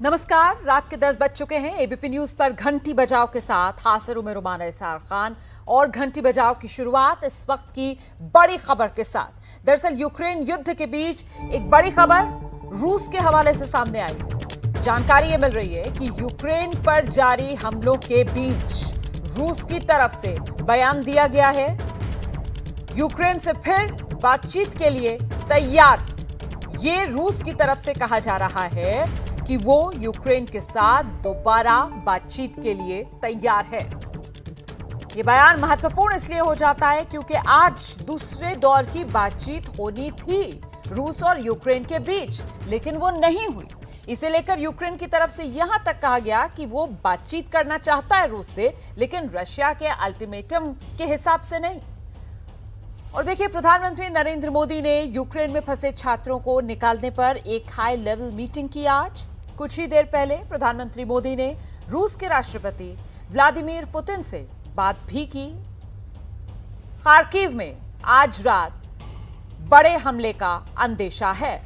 नमस्कार, रात के 10 बज चुके हैं। एबीपी न्यूज पर घंटी बजाओ के साथ हाजिर हूं मैं रुमाना इसार खान। और घंटी बजाओ की शुरुआत इस वक्त की बड़ी खबर के साथ। दरअसल यूक्रेन युद्ध के बीच एक बड़ी खबर रूस के हवाले से सामने आई है। जानकारी ये मिल रही है कि यूक्रेन पर जारी हमलों के बीच रूस की तरफ से बयान दिया गया है। यूक्रेन से फिर बातचीत के लिए तैयार, ये रूस की तरफ से कहा जा रहा है कि वो यूक्रेन के साथ दोबारा बातचीत के लिए तैयार है। ये बयान महत्वपूर्ण इसलिए हो जाता है क्योंकि आज दूसरे दौर की बातचीत होनी थी रूस और यूक्रेन के बीच, लेकिन वो नहीं हुई। इसे लेकर यूक्रेन की तरफ से यहां तक कहा गया कि वो बातचीत करना चाहता है रूस से, लेकिन रशिया के अल्टीमेटम के हिसाब से नहीं। और देखिए, प्रधानमंत्री नरेंद्र मोदी ने यूक्रेन में फंसे छात्रों को निकालने पर एक हाई लेवल मीटिंग की आज। कुछ ही देर पहले प्रधानमंत्री मोदी ने रूस के राष्ट्रपति व्लादिमीर पुतिन से बात भी की। खार्किव में आज रात बड़े हमले का अंदेशा है।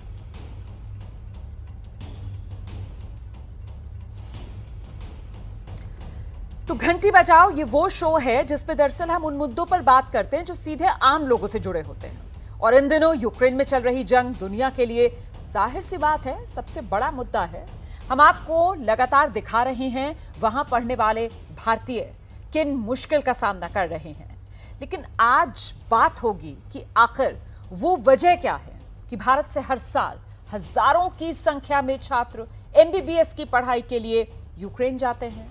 तो घंटी बजाओ ये वो शो है जिसपे दरअसल हम उन मुद्दों पर बात करते हैं जो सीधे आम लोगों से जुड़े होते हैं। और इन दिनों यूक्रेन में चल रही जंग दुनिया के लिए जाहिर सी बात है सबसे बड़ा मुद्दा है। हम आपको लगातार दिखा रहे हैं वहां पढ़ने वाले भारतीय किन मुश्किल का सामना कर रहे हैं। लेकिन आज बात होगी कि आखिर वो वजह क्या है कि भारत से हर साल हजारों की संख्या में छात्र एमबीबीएस की पढ़ाई के लिए यूक्रेन जाते हैं।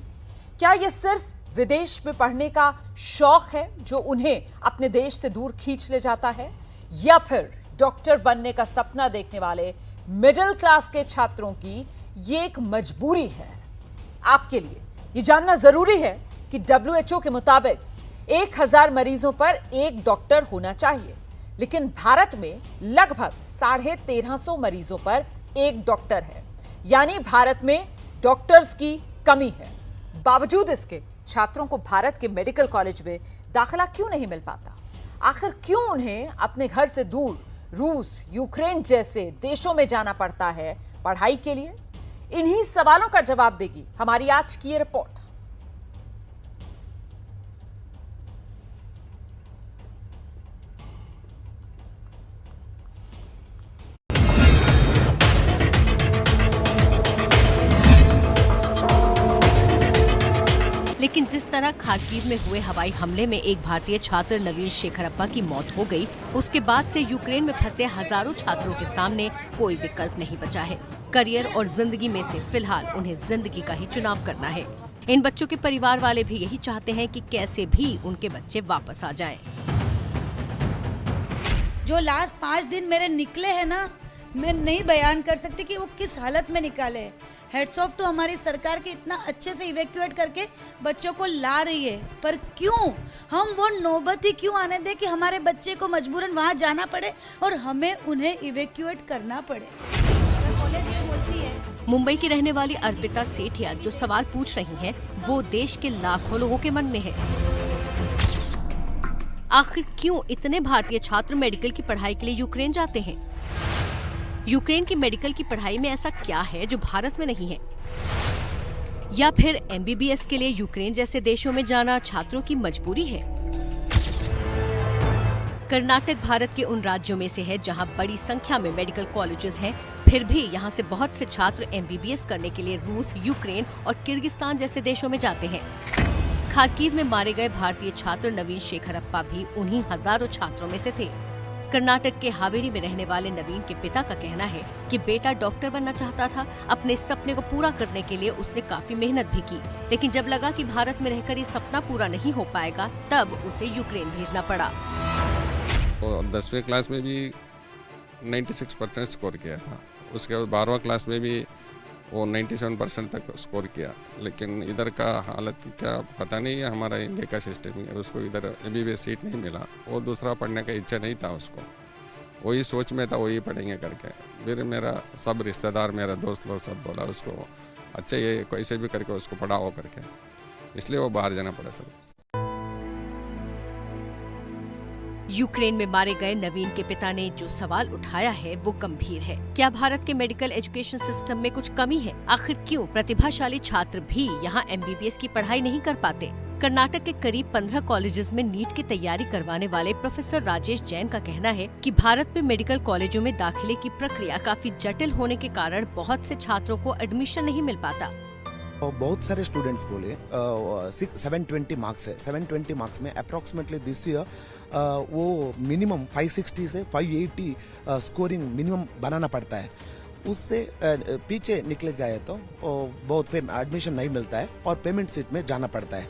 क्या ये सिर्फ विदेश में पढ़ने का शौक है जो उन्हें अपने देश से दूर खींच ले जाता है, या फिर डॉक्टर बनने का सपना देखने वाले मिडिल क्लास के छात्रों की ये एक मजबूरी है? आपके लिए ये जानना जरूरी है कि WHO के मुताबिक 1000 मरीजों पर एक डॉक्टर होना चाहिए, लेकिन भारत में लगभग 1350 मरीजों पर एक डॉक्टर है। यानी भारत में डॉक्टर्स की कमी है। बावजूद इसके छात्रों को भारत के मेडिकल कॉलेज में दाखिला क्यों नहीं मिल पाता? आखिर क्यों उन्हें अपने घर से दूर रूस, यूक्रेन जैसे देशों में जाना पड़ता है पढ़ाई के लिए? इन्हीं सवालों का जवाब देगी हमारी आज की ये रिपोर्ट। लेकिन जिस तरह खार्किव में हुए हवाई हमले में एक भारतीय छात्र नवीन शेखरप्पा की मौत हो गई, उसके बाद से यूक्रेन में फंसे हजारों छात्रों के सामने कोई विकल्प नहीं बचा है। करियर और जिंदगी में से फिलहाल उन्हें जिंदगी का ही चुनाव करना है। इन बच्चों के परिवार वाले भी यही चाहते हैं कि कैसे भी उनके बच्चे वापस आ जाएं। जो लास्ट 5 दिन मेरे निकले हैं ना, मैं नहीं बयान कर सकती कि वो किस हालत में निकाले। हेड्स ऑफ टू हमारी सरकार के इतना अच्छे से इवैक्यूएट करके बच्चों को ला रही है, पर क्यों हम वो नौबत ही क्यों आने दें कि हमारे बच्चे को मजबूरन वहाँ जाना पड़े और हमें उन्हें इवैक्यूएट करना पड़े। कॉलेज ये बोलती है। मुंबई की रहने वाली अर्पिता सेठिया जो सवाल पूछ रही हैं, वो देश के लाखों लोगों के मन में है। आखिर क्यों इतने भारतीय छात्र मेडिकल की पढ़ाई के लिए यूक्रेन जाते हैं? यूक्रेन की मेडिकल की पढ़ाई में ऐसा क्या है जो भारत में नहीं है? या फिर एमबीबीएस के लिए यूक्रेन जैसे देशों में जाना छात्रों की मजबूरी है? कर्नाटक भारत के उन राज्यों में से है जहां बड़ी संख्या में मेडिकल कॉलेजेस हैं, फिर भी यहां से बहुत से छात्र एमबीबीएस करने के लिए रूस, यूक्रेन और किर्गिस्तान जैसे देशों में जाते हैं। खार्किव में मारे गए भारतीय छात्र नवीन शेखरप्पा भी उन्हीं हजारों छात्रों में से थे। कर्नाटक के हावेरी में रहने वाले नवीन के पिता का कहना है कि बेटा डॉक्टर बनना चाहता था। अपने सपने को पूरा करने के लिए उसने काफी मेहनत भी की, लेकिन जब लगा कि भारत में रहकर ये सपना पूरा नहीं हो पाएगा, तब उसे यूक्रेन भेजना पड़ा। तो 10वीं क्लास में भी 96% स्कोर किया था। उसके बाद 12वां क्लास में भी वो 97% तक स्कोर किया। लेकिन इधर का हालत क्या पता नहीं है, हमारा इंडिया का सिस्टम है, उसको इधर एमबीबीएस सीट नहीं मिला। वो दूसरा पढ़ने का इच्छा नहीं था उसको, वही सोच में था वही पढ़ेंगे करके। फिर मेरा सब रिश्तेदार, मेरा दोस्त लोग सब बोला उसको अच्छा ये कैसे भी करके उसको पढ़ाओ करके, इसलिए वो बाहर जाना पड़ा सर। यूक्रेन में मारे गए नवीन के पिता ने जो सवाल उठाया है वो गंभीर है। क्या भारत के मेडिकल एजुकेशन सिस्टम में कुछ कमी है? आखिर क्यों प्रतिभाशाली छात्र भी यहाँ MBBS की पढ़ाई नहीं कर पाते? कर्नाटक के करीब 15 कॉलेजेस में नीट की तैयारी करवाने वाले प्रोफेसर राजेश जैन का कहना है कि भारत में मेडिकल कॉलेजों में दाखिले की प्रक्रिया काफी जटिल होने के कारण बहुत से छात्रों को एडमिशन नहीं मिल पाता। बहुत सारे स्टूडेंट्स बोले 720 मार्क्स है। 720 मार्क्स में अप्रॉक्सीमेटली दिस ईयर वो मिनिमम 560 से 580 स्कोरिंग मिनिमम बनाना पड़ता है। उससे पीछे निकले जाए तो बहुत एडमिशन नहीं मिलता है और पेमेंट सीट में जाना पड़ता है।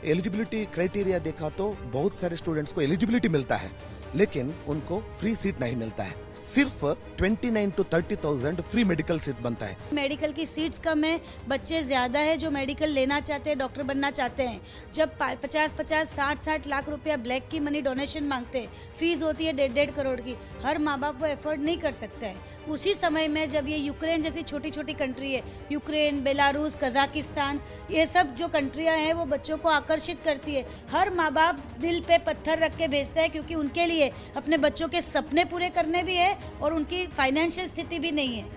एलिजिबिलिटी क्राइटेरिया देखा तो बहुत सारे स्टूडेंट्स को एलिजिबिलिटी मिलता है, लेकिन उनको फ्री सीट नहीं मिलता है। सिर्फ 29 to 30,000 फ्री मेडिकल सीट बनता है। मेडिकल की सीट्स कम है, बच्चे ज़्यादा है जो मेडिकल लेना चाहते हैं, डॉक्टर बनना चाहते हैं। जब 50-50, 60-60 लाख रुपया ब्लैक की मनी डोनेशन मांगते हैं, फीस होती है 1.5 करोड़ की, हर माँ बाप वो एफोर्ड नहीं कर सकता है। उसी समय में जब ये यूक्रेन जैसी छोटी छोटी कंट्री है, यूक्रेन, बेलारूस, कजाकिस्तान, ये सब जो कंट्रियाँ हैं वो बच्चों को आकर्षित करती है। हर माँ बाप दिल पे पत्थर रख के भेजता है, क्योंकि उनके लिए अपने बच्चों के सपने पूरे करने भी है और उनकी फाइनेंशियल स्थिति भी नहीं है।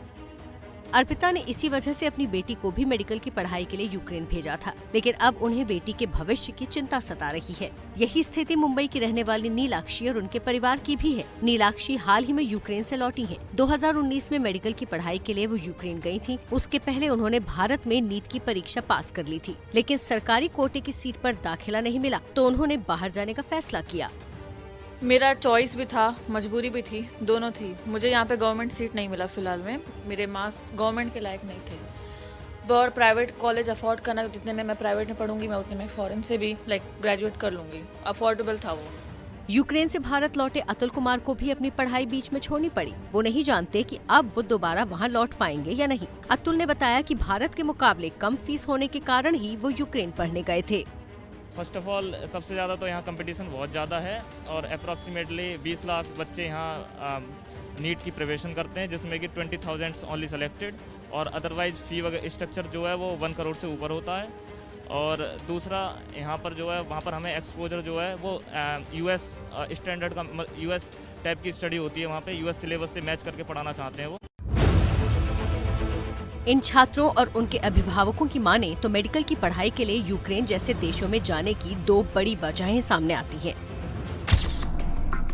अर्पिता ने इसी वजह से अपनी बेटी को भी मेडिकल की पढ़ाई के लिए यूक्रेन भेजा था, लेकिन अब उन्हें बेटी के भविष्य की चिंता सता रही है। यही स्थिति मुंबई की रहने वाली नीलाक्षी और उनके परिवार की भी है। नीलाक्षी हाल ही में यूक्रेन से लौटी हैं। 2019 में मेडिकल की पढ़ाई के लिए वो यूक्रेन गई थी। उसके पहले उन्होंने भारत में नीट की परीक्षा पास कर ली थी, लेकिन सरकारी कोटे की सीट पर दाखिला नहीं मिला तो उन्होंने बाहर जाने का फैसला किया। मेरा चॉइस भी था, मजबूरी भी थी, दोनों थी। मुझे यहाँ पे गवर्नमेंट सीट नहीं मिला फिलहाल में, मेरे मार्क्स गवर्नमेंट के लायक नहीं थे। और प्राइवेट कॉलेज अफोर्ड करना, जितने में मैं प्राइवेट में पढ़ूंगी मैं उतने में फॉरेन से भी ग्रेजुएट कर लूँगी, अफोर्डेबल था वो। यूक्रेन से भारत लौटे अतुल कुमार को भी अपनी पढ़ाई बीच में छोड़नी पड़ी। वो नहीं जानते कि अब वो दोबारा वहाँ लौट पाएंगे या नहीं। अतुल ने बताया कि भारत के मुकाबले कम फीस होने के कारण ही वो यूक्रेन पढ़ने गए थे। फर्स्ट ऑफ ऑल सबसे ज़्यादा तो यहाँ कंपटीशन बहुत ज़्यादा है और अप्रॉक्सीमेटली 20 लाख बच्चे यहाँ नीट की प्रिपरेशन करते हैं, जिसमें कि 20,000 ओनली सेलेक्टेड, और अदरवाइज फी वगैरह स्ट्रक्चर जो है वो 1 करोड़ से ऊपर होता है। और दूसरा यहाँ पर जो है वहाँ पर हमें एक्सपोजर जो है वो US स्टैंडर्ड का US टाइप की स्टडी होती है, वहाँ पे US सिलेबस से मैच करके पढ़ाना चाहते हैं वो। इन छात्रों और उनके अभिभावकों की माने तो मेडिकल की पढ़ाई के लिए यूक्रेन जैसे देशों में जाने की 2 बड़ी वजहें सामने आती हैं।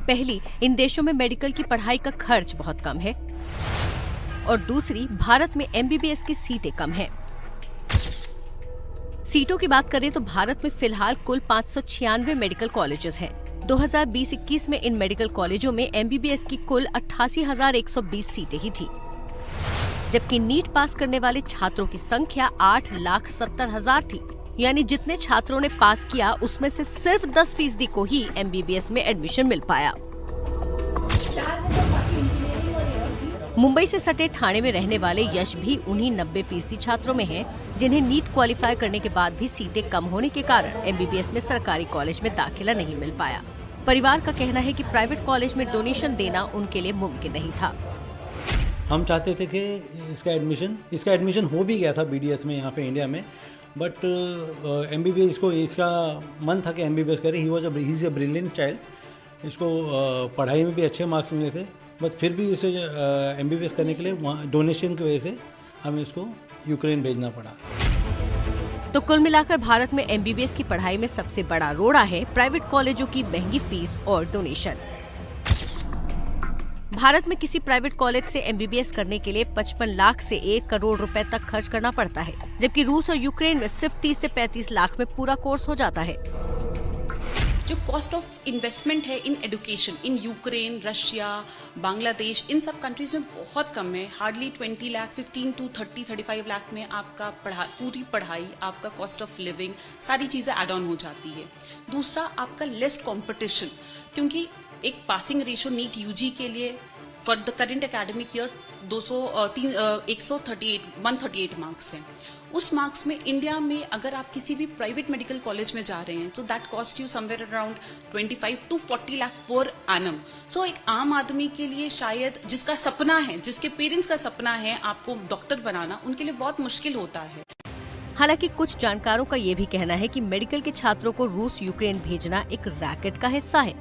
पहली, इन देशों में मेडिकल की पढ़ाई का खर्च बहुत कम है और दूसरी, भारत में MBBS की सीटें कम हैं। सीटों की बात करें तो भारत में फिलहाल कुल 596 मेडिकल कॉलेजेस हैं। 2020-21 में इन मेडिकल कॉलेजों में MBBS की कुल 88,120 सीटें ही थी, जबकि नीट पास करने वाले छात्रों की संख्या 8,70,000 थी। यानी जितने छात्रों ने पास किया उसमें से सिर्फ 10% को ही MBBS में एडमिशन मिल पाया। मुंबई से सटे ठाणे में रहने वाले यश भी उन्हीं 90% छात्रों में हैं, जिन्हें नीट क्वालिफाई करने के बाद भी सीटें कम होने के कारण MBBS में सरकारी कॉलेज में दाखिला नहीं मिल पाया। परिवार का कहना है कि प्राइवेट कॉलेज में डोनेशन देना उनके लिए मुमकिन नहीं था। हम चाहते थे कि इसका एडमिशन हो भी गया था BDS में यहाँ पे इंडिया में, बट MBBS इसका मन था कि MBBS करे। He is a brilliant child. इसको पढ़ाई में भी अच्छे मार्क्स मिले थे, बट फिर भी इसे MBBS करने के लिए वहाँ डोनेशन की वजह से हमें इसको यूक्रेन भेजना पड़ा। तो कुल मिलाकर भारत में MBBS की पढ़ाई में सबसे बड़ा रोड़ा है प्राइवेट कॉलेजों की महंगी फीस और डोनेशन। भारत में किसी प्राइवेट कॉलेज से MBBS करने के लिए 55 लाख से 1 करोड़ रुपए तक खर्च करना पड़ता है, जबकि रूस और यूक्रेन में सिर्फ 30 से 35 लाख में पूरा कोर्स हो जाता है। जो कॉस्ट ऑफ इन्वेस्टमेंट है in education in Ukraine, Russia, Bangladesh, इन सब कंट्रीज में बहुत कम है। हार्डली 20 लाख, 15 to 35 लाख में आपका पूरी पढ़ाई, आपका कॉस्ट ऑफ लिविंग, सारी चीज़ें एड ऑन हो जाती है। दूसरा, आपका लेस कंपटीशन, क्योंकि एक पासिंग रेशो नीट UG के लिए for the current academic year 138 marks हैं। उस मार्क्स में इंडिया में अगर आप किसी भी प्राइवेट मेडिकल कॉलेज में जा रहे हैं तो that cost you somewhere around 25 to 40 lakh per annum. सो एक आम आदमी के लिए शायद जिसका सपना है, जिसके पेरेंट्स का सपना है आपको डॉक्टर बनाना, उनके लिए बहुत मुश्किल होता है। हालांकि कुछ जानकारों का ये भी कहना है कि मेडिकल के छात्रों को रूस यूक्रेन भेजना एक रैकेट का हिस्सा है।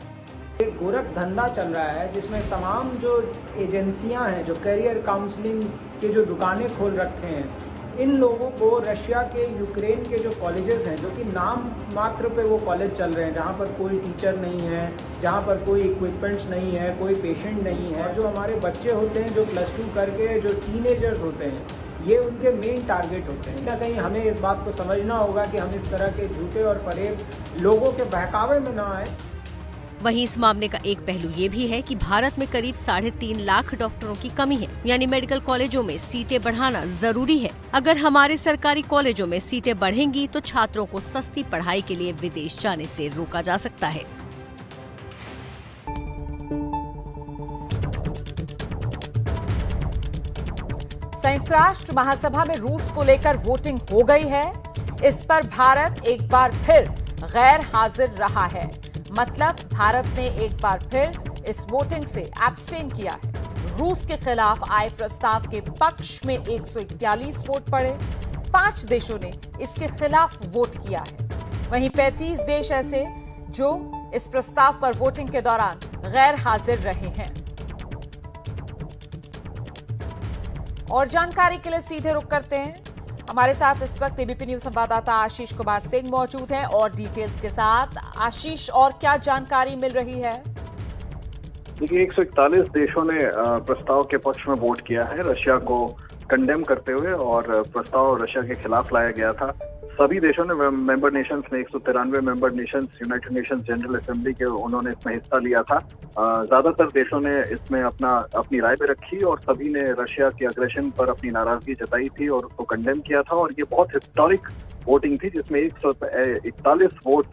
एक गोरख धंधा चल रहा है जिसमें तमाम जो एजेंसियां हैं, जो करियर काउंसलिंग के जो दुकानें खोल रखे हैं, इन लोगों को रशिया के, यूक्रेन के जो कॉलेजेस हैं, जो कि नाम मात्र पे वो कॉलेज चल रहे हैं, जहाँ पर कोई टीचर नहीं है, जहाँ पर कोई इक्विपमेंट्स नहीं है, कोई पेशेंट नहीं है, जो हमारे बच्चे होते हैं जो +2 करके जो टीनेजर्स होते हैं, ये उनके मेन टारगेट होते हैं। कहीं हमें इस बात को समझना होगा कि हम इस तरह के झूठे और फरेब लोगों के बहकावे में ना आए। वहीं इस मामले का एक पहलू ये भी है कि भारत में करीब 3.5 लाख डॉक्टरों की कमी है, यानी मेडिकल कॉलेजों में सीटें बढ़ाना जरूरी है। अगर हमारे सरकारी कॉलेजों में सीटें बढ़ेंगी तो छात्रों को सस्ती पढ़ाई के लिए विदेश जाने से रोका जा सकता है। संयुक्त राष्ट्र महासभा में रूस को लेकर वोटिंग हो गई है। इस पर भारत एक बार फिर गैर हाजिर रहा है। मतलब भारत ने एक बार फिर इस वोटिंग से एब्सटेन किया है। रूस के खिलाफ आए प्रस्ताव के पक्ष में 141 वोट पड़े, 5 देशों ने इसके खिलाफ वोट किया है। वहीं 35 देश ऐसे जो इस प्रस्ताव पर वोटिंग के दौरान गैर हाजिर रहे हैं। और जानकारी के लिए सीधे रुख करते हैं। हमारे साथ इस वक्त एबीपी न्यूज संवाददाता आशीष कुमार सिंह मौजूद हैं और डिटेल्स के साथ। आशीष, और क्या जानकारी मिल रही है? देखिए, 141 देशों ने प्रस्ताव के पक्ष में वोट किया है, रशिया को कंडेम करते हुए, और प्रस्ताव रशिया के खिलाफ लाया गया था। सभी देशों ने, मेंबर नेशंस ने, 193 member Nations United Nations general assembly के, उन्होंने इसमें हिस्सा लिया था। ज्यादातर देशों ने इसमें अपनी राय भी रखी और सभी ने रशिया के अग्रेशन पर अपनी नाराजगी जताई थी और उसको कंडेम किया था। और ये बहुत हिस्टोरिक वोटिंग थी जिसमें 141 वोट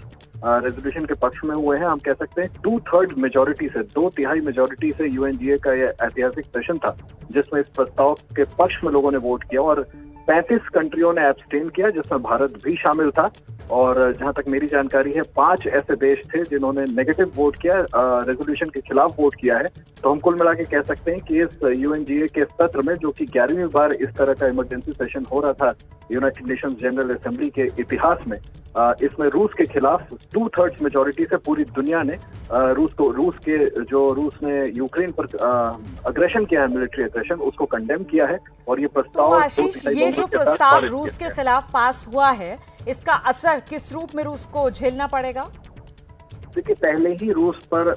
रेजोल्यूशन के पक्ष में हुए हैं। हम कह सकते हैं 2/3 मेजोरिटी से, 2/3 मेजोरिटी से यूएनजीए का ये ऐतिहासिक सेशन था जिसमें इस प्रस्ताव के पक्ष में लोगों ने वोट किया और 35 कंट्रियों ने एब्सटेन किया, जिसमें भारत भी शामिल था। और जहां तक मेरी जानकारी है 5 ऐसे देश थे जिन्होंने नेगेटिव वोट किया, रेजोल्यूशन के खिलाफ वोट किया है। तो हम कुल मिला के कह सकते हैं कि इस यूएनजीए के सत्र में, जो कि 11वीं बार इस तरह का इमरजेंसी सेशन हो रहा था यूनाइटेड नेशंस जनरल असेंबली के इतिहास में, इसमें रूस के खिलाफ 2/3 मेजोरिटी से पूरी दुनिया ने रूस ने यूक्रेन पर अग्रेशन किया है, मिलिट्री अग्रेशन, उसको कंडेम किया है। और ये प्रस्ताव, तो आशीष, ये जो प्रस्ताव रूस के खिलाफ पास हुआ है, इसका असर किस रूप में रूस को झेलना पड़ेगा? देखिए, पहले ही रूस पर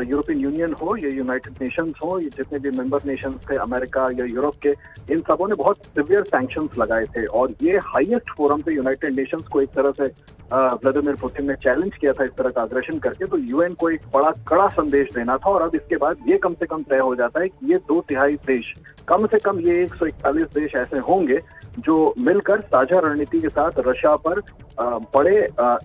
यूरोपियन यूनियन हो या यूनाइटेड नेशंस हो, ये जितने भी मेंबर नेशंस थे, अमेरिका या यूरोप के, इन सबों ने बहुत सिवियर सैंक्शंस लगाए थे। और ये हाईएस्ट फोरम पे यूनाइटेड नेशंस को एक तरह से व्लादिमीर पुतिन ने चैलेंज किया था इस तरह का अग्रेशन करके। तो यूएन को एक बड़ा कड़ा संदेश देना था। और अब इसके बाद ये कम से कम तय हो जाता है कि ये 2/3 देश, कम से कम ये 141 देश ऐसे होंगे जो मिलकर साझा रणनीति के साथ रशिया पर बड़े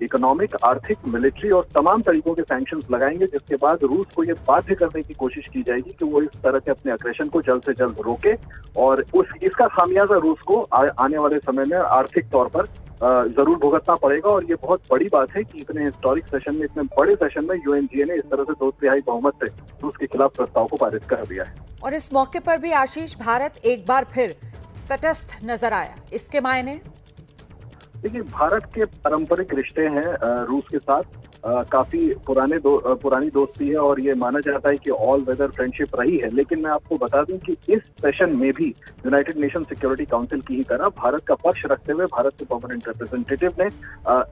इकोनॉमिक, आर्थिक, मिलिट्री और तमाम तरीकों के सैंक्शंस लगाएंगे, जिसके बाद रूस को ये बाध्य करने की कोशिश की जाएगी कि वो इस तरह के अपने अग्रेशन को जल्द से जल्द रोके। और इसका खामियाजा रूस को आने वाले समय में आर्थिक तौर पर जरूर भुगतना पड़ेगा। और ये बहुत बड़ी बात है कि इतने हिस्टोरिक सेशन में, इतने बड़े सेशन में यूएनजीए ने इस तरह से 2/3 बहुमत से रूस के खिलाफ प्रस्ताव को पारित कर दिया है। और इस मौके पर भी आशीष, भारत एक बार फिर तटस्थ नजर आया, इसके मायने? देखिए, भारत के पारंपरिक रिश्ते हैं रूस के साथ, काफी पुरानी दोस्ती है और ये माना जाता है कि ऑल वेदर फ्रेंडशिप रही है। लेकिन मैं आपको बता दूं कि इस सेशन में भी यूनाइटेड नेशन सिक्योरिटी काउंसिल की ही तरह भारत का पक्ष रखते हुए भारत के परमानेंट रिप्रेजेंटेटिव ने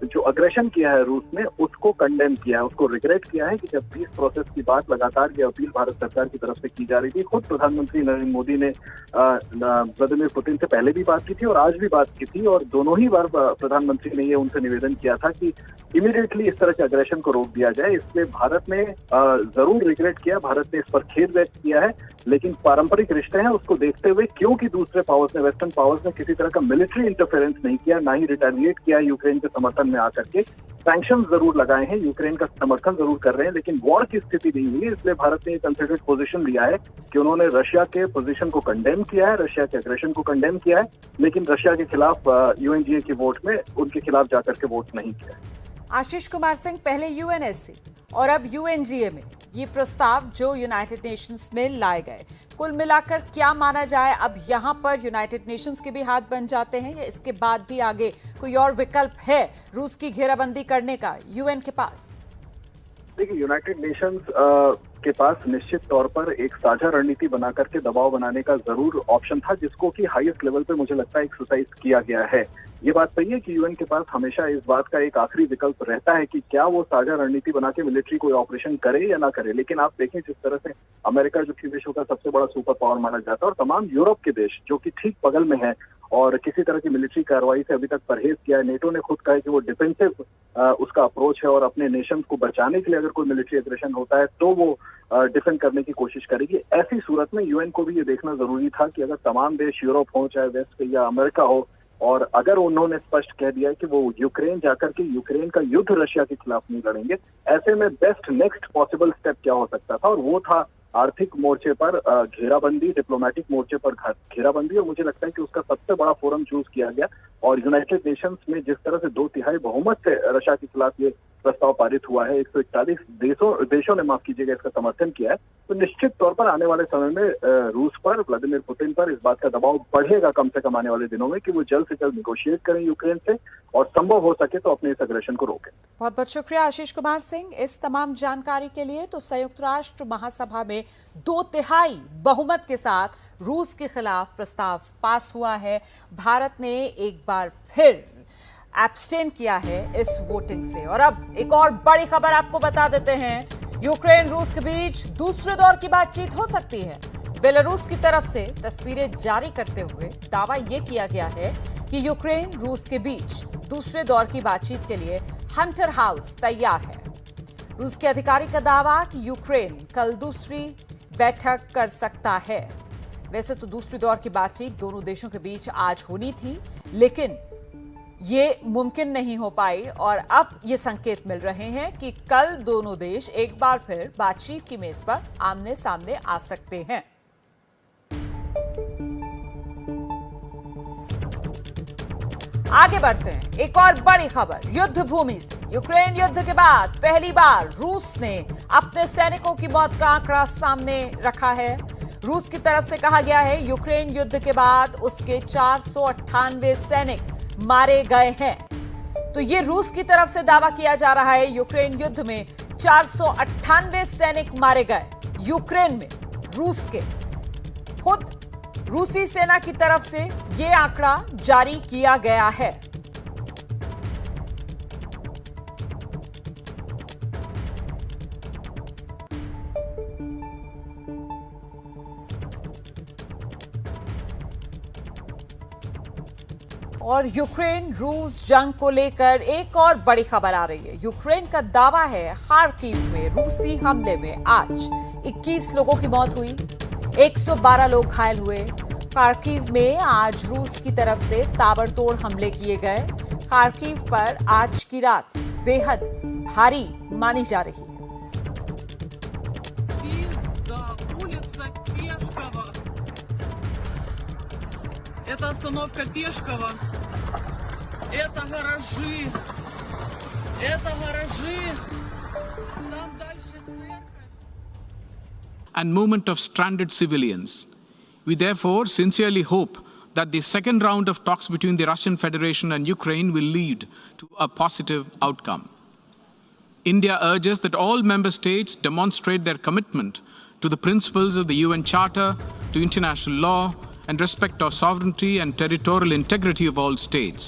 जो अग्रेशन किया है रूस ने, उसको कंडेम किया है, उसको रिग्रेट किया है कि जब पीस प्रोसेस की बात लगातार ये अपील भारत सरकार की तरफ से की जा रही थी। खुद प्रधानमंत्री नरेंद्र मोदी ने व्लादिमीर पुतिन से पहले भी बात की थी और आज भी बात की थी, और दोनों ही बार प्रधानमंत्री ने ये उनसे निवेदन किया था कि इमीडिएटली इस तरह के अग्रेशन को रोक दिया जाए। इसलिए भारत ने जरूर रिग्रेट किया, भारत ने इस पर खेद व्यक्त किया है। लेकिन पारंपरिक रिश्ते हैं, उसको देखते हुए, क्योंकि दूसरे पावर्स ने, वेस्टर्न पावर्स ने किसी तरह का मिलिट्री इंटरफेरेंस नहीं किया, ना ही रिटेलिएट किया यूक्रेन के समर्थन में आकर के, सैंक्शन जरूर लगाए हैं, यूक्रेन का समर्थन जरूर कर रहे हैं, लेकिन वॉर की स्थिति नहीं हुई। इसलिए भारत ने कंसिडर्ड पोजीशन लिया है कि उन्होंने रशिया के पोजीशन को कंडेम किया है, रशिया के अग्रेशन को कंडेम किया है, लेकिन रशिया के खिलाफ यूएनजीए की वोट में उनके खिलाफ जाकर के वोट नहीं किया है। आशीष कुमार सिंह, पहले यूएनएससी और अब यूएनजीए में ये प्रस्ताव जो यूनाइटेड नेशंस में लाए गए, कुल मिलाकर क्या माना जाए, अब यहाँ पर यूनाइटेड नेशंस के भी हाथ बन जाते हैं या इसके बाद भी आगे कोई और विकल्प है रूस की घेराबंदी करने का यूएन के पास? देखिए, यूनाइटेड नेशंस के पास निश्चित तौर पर एक साझा रणनीति बना करके दबाव बनाने का जरूर ऑप्शन था, जिसको कि हाईएस्ट लेवल पे मुझे लगता है एक्सरसाइज किया गया है। ये बात सही है कि यूएन के पास हमेशा इस बात का एक आखिरी विकल्प रहता है कि क्या वो साझा रणनीति बना के मिलिट्री कोई ऑपरेशन करे या ना करे। लेकिन आप देखें जिस तरह से अमेरिका, जो कि विश्व का सबसे बड़ा सुपर पावर माना जाता है, और तमाम यूरोप के देश जो कि ठीक बगल में है और किसी तरह की मिलिट्री कार्रवाई से अभी तक परहेज किया है। नेटो ने खुद कहा है कि वो डिफेंसिव उसका अप्रोच है और अपने नेशन को बचाने के लिए अगर कोई मिलिट्री एग्रेशन होता है तो वो डिफेंड करने की कोशिश करेगी। ऐसी सूरत में यूएन को भी ये देखना जरूरी था कि अगर तमाम देश, यूरोप हो चाहे वेस्ट या अमेरिका हो, और अगर उन्होंने स्पष्ट कह दिया कि वो यूक्रेन जाकर के यूक्रेन का युद्ध रशिया के खिलाफ नहीं लड़ेंगे, ऐसे में बेस्ट नेक्स्ट पॉसिबल स्टेप क्या हो सकता था, और वो था आर्थिक मोर्चे पर घेराबंदी, डिप्लोमेटिक मोर्चे पर घेराबंदी। और मुझे लगता है कि उसका सबसे बड़ा फोरम चूज किया गया, और यूनाइटेड नेशंस में जिस तरह से 2/3 बहुमत से रशिया के खिलाफ ये प्रस्ताव पारित हुआ है, 141 देशों ने, माफ कीजिएगा, इसका समर्थन किया है, तो निश्चित तौर पर आने वाले समय में रूस पर, व्लादिमीर पुतिन पर इस बात का दबाव बढ़ेगा कम से कम आने वाले दिनों में कि वो जल्द से जल्द निगोशिएट करें यूक्रेन से, और संभव हो सके तो अपने इस अग्रेशन को रोकें। बहुत बहुत शुक्रिया आशीष कुमार सिंह इस तमाम जानकारी के लिए। तो संयुक्त राष्ट्र महासभा में 2/3 बहुमत के साथ रूस के खिलाफ प्रस्ताव पास हुआ है। भारत ने एक बार फिर एब्सटेन किया है इस वोटिंग से। और अब एक और बड़ी खबर आपको बता देते हैं, यूक्रेन रूस के बीच दूसरे दौर की बातचीत हो सकती है। बेलारूस की तरफ से तस्वीरें जारी करते हुए दावा यह किया गया है कि यूक्रेन रूस के बीच दूसरे दौर की बातचीत के लिए हंटर हाउस तैयार है। रूस के अधिकारी का दावा कि यूक्रेन कल दूसरी बैठक कर सकता है। वैसे तो दूसरे दौर की बातचीत दोनों देशों के बीच आज होनी थी, लेकिन ये मुमकिन नहीं हो पाई, और अब ये संकेत मिल रहे हैं कि कल दोनों देश एक बार फिर बातचीत की मेज पर आमने सामने आ सकते हैं। आगे बढ़ते हैं, एक और बड़ी खबर युद्ध भूमि से। यूक्रेन युद्ध के बाद पहली बार रूस ने अपने सैनिकों की मौत का आंकड़ा सामने रखा है। रूस की तरफ से कहा गया है यूक्रेन युद्ध के बाद उसके 498 सैनिक मारे गए हैं। तो ये रूस की तरफ से दावा किया जा रहा है, यूक्रेन युद्ध में 498 सैनिक मारे गए यूक्रेन में रूस के। खुद रूसी सेना की तरफ से यह आंकड़ा जारी किया गया है। और यूक्रेन रूस जंग को लेकर एक और बड़ी खबर आ रही है। यूक्रेन का दावा है खार्किव में रूसी हमले में आज 21 लोगों की मौत हुई, 112 लोग घायल हुए। खार्किव में आज रूस की तरफ से ताबड़तोड़ हमले किए गए। खार्किव पर आज की रात बेहद भारी मानी जा रही है। Это остановка Пешкова. Это гаражи. Это гаражи. Там дальше церковь. And movement of stranded civilians. We therefore sincerely hope that the second round of talks between the Russian Federation and Ukraine will lead to a positive outcome. India urges that all member states demonstrate their commitment to the principles of the UN Charter, to international law, and respect of sovereignty and territorial integrity of all states.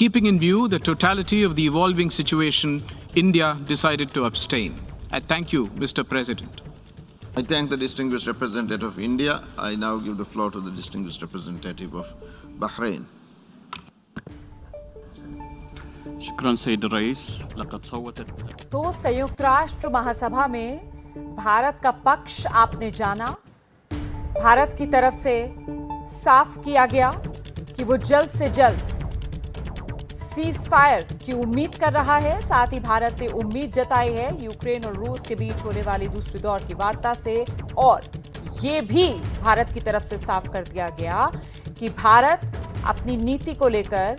Keeping in view the totality of the evolving situation, India decided to abstain. I thank you, Mr. President. I thank the distinguished representative of India. I now give the floor to the distinguished representative of Bahrain. शुक्रान सैयद रईस, लक़द सव्वतत। तो संयुक्त राष्ट्र महासभा में भारत का पक्ष आपने जाना। भारत की तरफ से साफ किया गया कि वो जल्द से जल्द सीज फायर की उम्मीद कर रहा है। साथ ही भारत ने उम्मीद जताई है यूक्रेन और रूस के बीच होने वाली दूसरे दौर की वार्ता से। और ये भी भारत की तरफ से साफ कर दिया गया कि भारत अपनी नीति को लेकर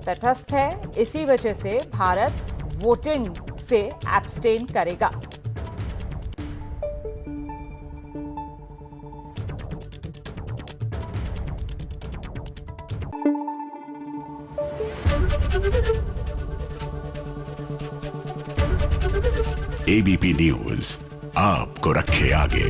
तटस्थ है। इसी वजह से भारत वोटिंग से एब्सटेन करेगा। Thank you. एबीपी न्यूज आपको रखे आगे।